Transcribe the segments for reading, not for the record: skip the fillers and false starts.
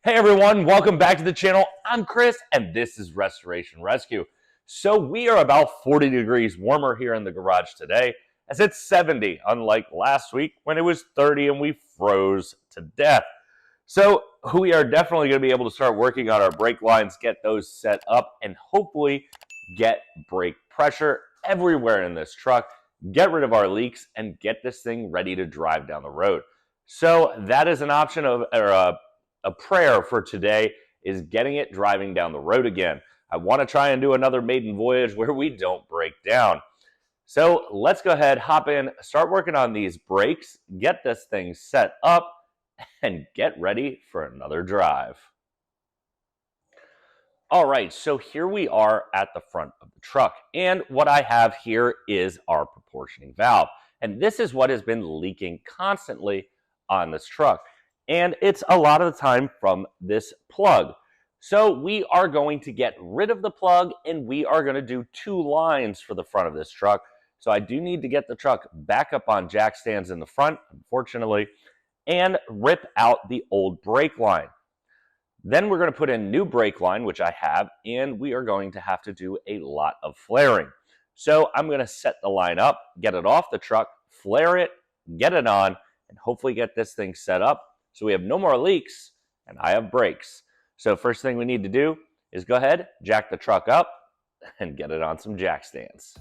Hey everyone, welcome back to the channel. I'm Chris and this is Restoration Rescue. So we are about 40 degrees warmer here in the garage today as it's 70, unlike last week when it was 30 and we froze to death. So we are definitely going to be able to start working on our brake lines, get those set up, and hopefully get brake pressure everywhere in this truck, get rid of our leaks, and get this thing ready to drive down the road. So that is an option of, a prayer for today is getting it driving down the road again. I want to try and do another maiden voyage where we don't break down. So let's go ahead, hop in, start working on these brakes, get this thing set up, and get ready for another drive. All right, so here we are at the front of the truck, and what I have here is our proportioning valve. And this is what has been leaking constantly on this truck. And it's a lot of the time from this plug. So we are going to get rid of the plug and we are going to do two lines for the front of this truck. So I do need to get the truck back up on jack stands in the front, unfortunately, and rip out the old brake line. Then we're going to put in new brake line, which I have, and we are going to have to do a lot of flaring. So I'm going to set the line up, get it off the truck, flare it, get it on, and hopefully get this thing set up so we have no more leaks and I have brakes. So first thing we need to do is go ahead, jack the truck up, and get it on some jack stands.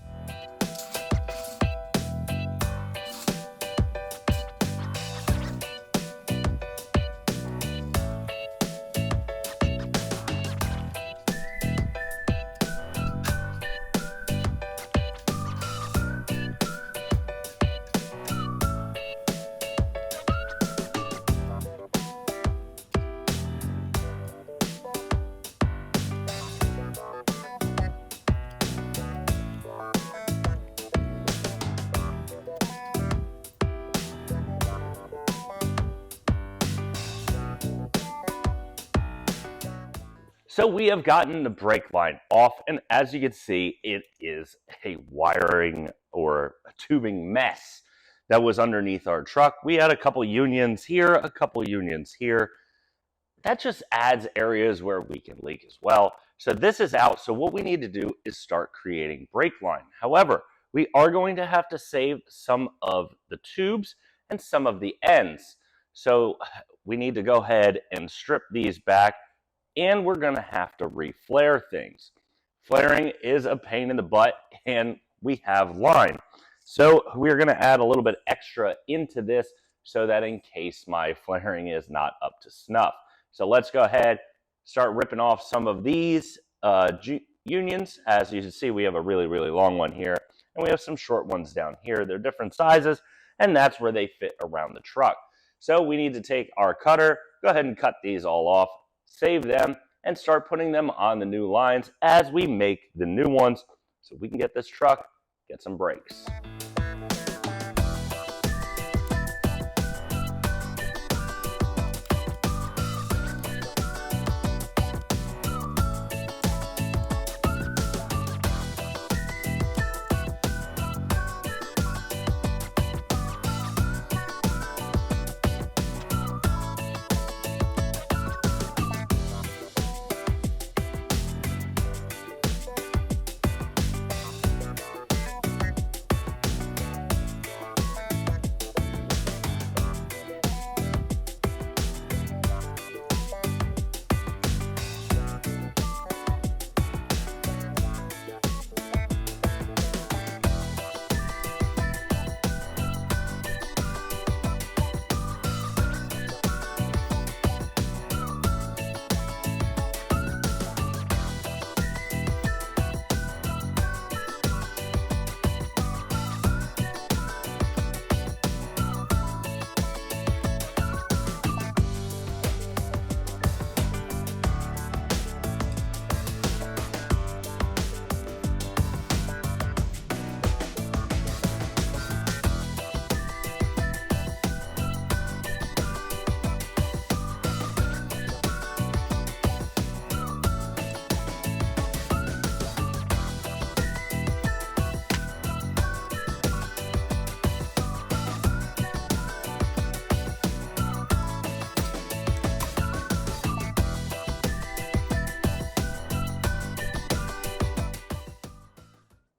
So we have gotten the brake line off, and as you can see, it is a wiring or a tubing mess that was underneath our truck. We had a couple unions here, a couple unions here. That just adds areas where we can leak as well. So this is out. So what we need to do is start creating brake line. However, we are going to have to save some of the tubes and some of the ends. So we need to go ahead and strip these back. And we're going to have to reflare things. Flaring is a pain in the butt, and we have line. So we're going to add a little bit extra into this so that in case my flaring is not up to snuff. So let's go ahead, start ripping off some of these unions. As you can see, we have a really, really long one here, and we have some short ones down here. They're different sizes, and that's where they fit around the truck. So we need to take our cutter, go ahead and cut these all off, save them, and start putting them on the new lines as we make the new ones so we can get this truck, get some brakes.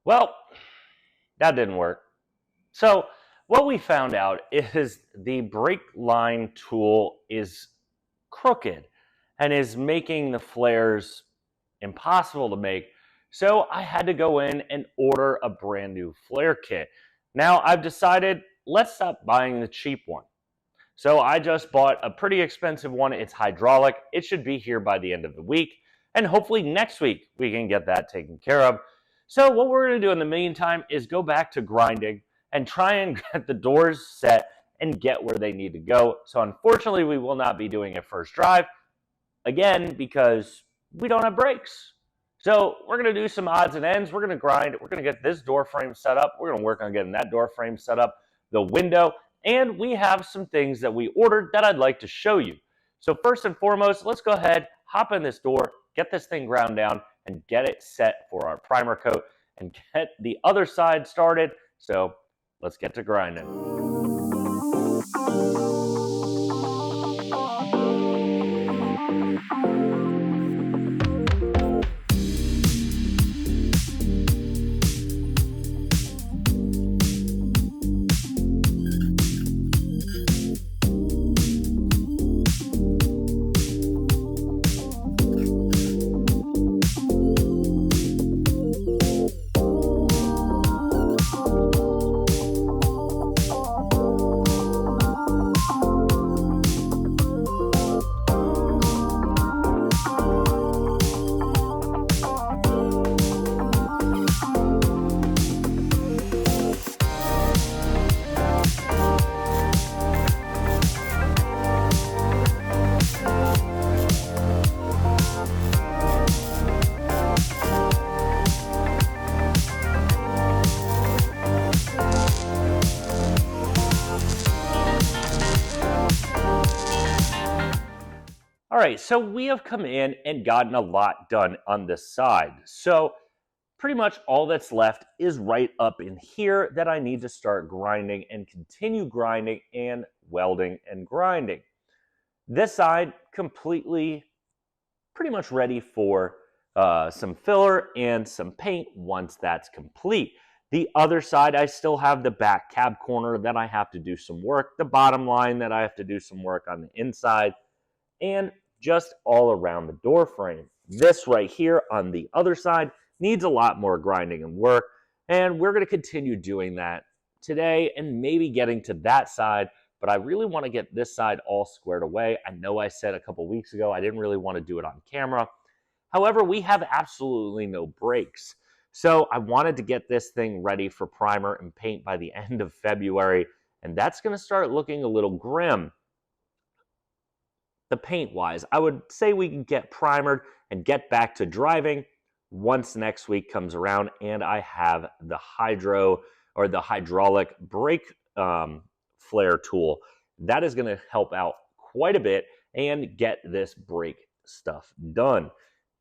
Well, that didn't work. So what we found out is the brake line tool is crooked and is making the flares impossible to make. So I had to go in and order a brand new flare kit. Now I've decided, let's stop buying the cheap one. So I just bought a pretty expensive one. It's hydraulic. It should be here by the end of the week. And hopefully next week we can get that taken care of. So what we're going to do in the meantime is go back to grinding and try and get the doors set and get where they need to go. So unfortunately, we will not be doing a first drive, again, because we don't have brakes. So we're going to do some odds and ends. We're going to grind. We're going to get this door frame set up. We're going to work on getting that door frame set up, the window, and we have some things that we ordered that I'd like to show you. So first and foremost, let's go ahead, hop in this door, get this thing ground down, and get it set for our primer coat and get the other side started. So let's get to grinding. All right, so we have come in and gotten a lot done on this side. So pretty much all that's left is right up in here that I need to start grinding and continue grinding and welding and grinding. This side completely pretty much ready for some filler and some paint once that's complete. The other side, I still have the back cab corner that I have to do some work, the bottom line that I have to do some work on the inside, and just all around the door frame. This right here on the other side needs a lot more grinding and work, and we're going to continue doing that today and maybe getting to that side, but I really want to get this side all squared away. I know I said a couple weeks ago I didn't really want to do it on camera. However, we have absolutely no brakes. So I wanted to get this thing ready for primer and paint by the end of February, and that's going to start looking a little grim. The paint-wise, I would say we can get primered and get back to driving once next week comes around and I have the hydraulic brake flare tool. That is going to help out quite a bit and get this brake stuff done.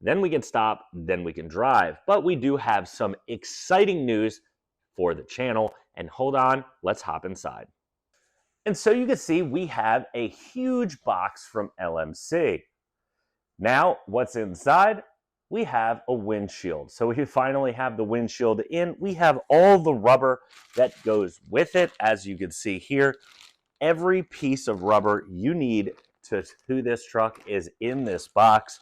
Then we can stop, then we can drive. But we do have some exciting news for the channel, and hold on, let's hop inside. And so you can see we have a huge box from LMC. Now, what's inside? We have a windshield. So we finally have the windshield in. We have all the rubber that goes with it. As you can see here, every piece of rubber you need to this truck is in this box,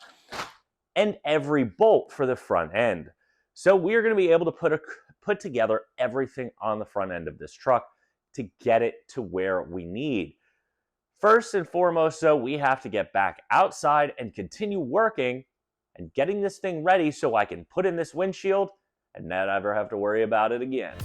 and every bolt for the front end. So we're going to be able to put together everything on the front end of this truck to get it to where we need. First and foremost, though, we have to get back outside and continue working and getting this thing ready so I can put in this windshield and not ever have to worry about it again.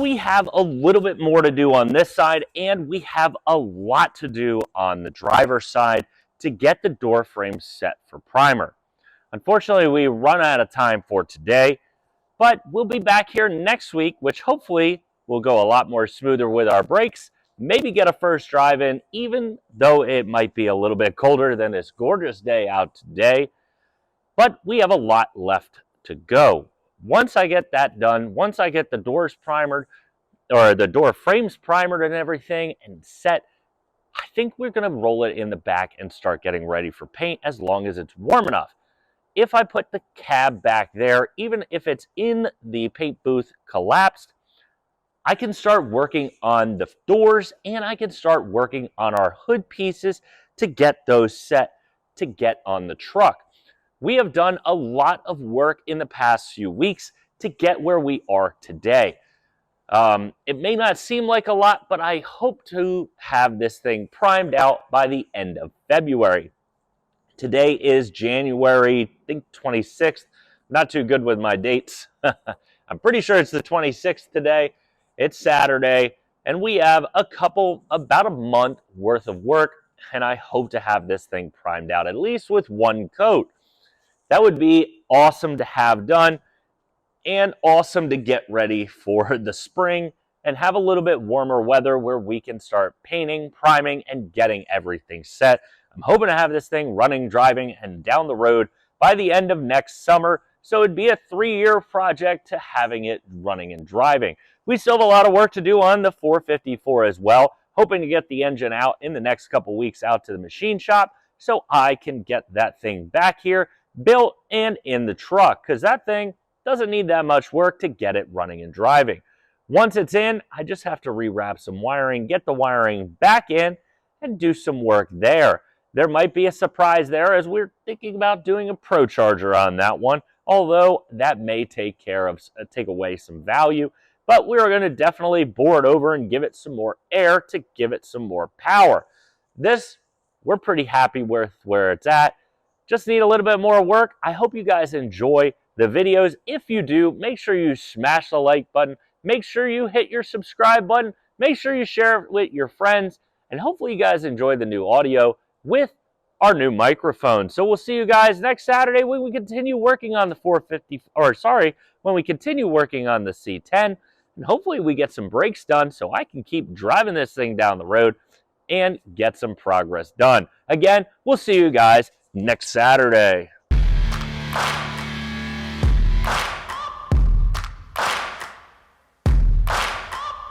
we have a little bit more to do on this side, and we have a lot to do on the driver's side to get the door frame set for primer. Unfortunately, we run out of time for today, but we'll be back here next week, which hopefully will go a lot more smoother with our brakes. Maybe get a first drive in, even though it might be a little bit colder than this gorgeous day out today. But we have a lot left to go. Once I get that done, once I get the doors primered, or the door frames primered and everything and set, I think we're going to roll it in the back and start getting ready for paint as long as it's warm enough. If I put the cab back there, even if it's in the paint booth collapsed, I can start working on the doors and I can start working on our hood pieces to get those set to get on the truck. We have done a lot of work in the past few weeks to get where we are today. It may not seem like a lot, but I hope to have this thing primed out by the end of February. Today is January, I think 26th. Not too good with my dates. I'm pretty sure it's the 26th today. It's Saturday, and we have about a month worth of work, and I hope to have this thing primed out at least with one coat. That would be awesome to have done and awesome to get ready for the spring and have a little bit warmer weather where we can start painting, priming, and getting everything set. I'm hoping to have this thing running, driving, and down the road by the end of next summer, so it'd be a 3-year project to having it running and driving. We still have a lot of work to do on the 454 as well, hoping to get the engine out in the next couple weeks out to the machine shop so I can get that thing back here, built and in the truck, because that thing doesn't need that much work to get it running and driving. Once it's in, I just have to rewrap some wiring, get the wiring back in, and do some work there. There might be a surprise there as we're thinking about doing a Pro Charger on that one, although that may take away some value. But we're going to definitely bore it over and give it some more air to give it some more power. This, we're pretty happy with where it's at. Just need a little bit more work. I hope you guys enjoy the videos. If you do, make sure you smash the like button. Make sure you hit your subscribe button. Make sure you share it with your friends. And hopefully you guys enjoy the new audio with our new microphone. So we'll see you guys next Saturday when we continue working on the when we continue working on the C10. And hopefully we get some brakes done so I can keep driving this thing down the road and get some progress done. Again, we'll see you guys next Saturday.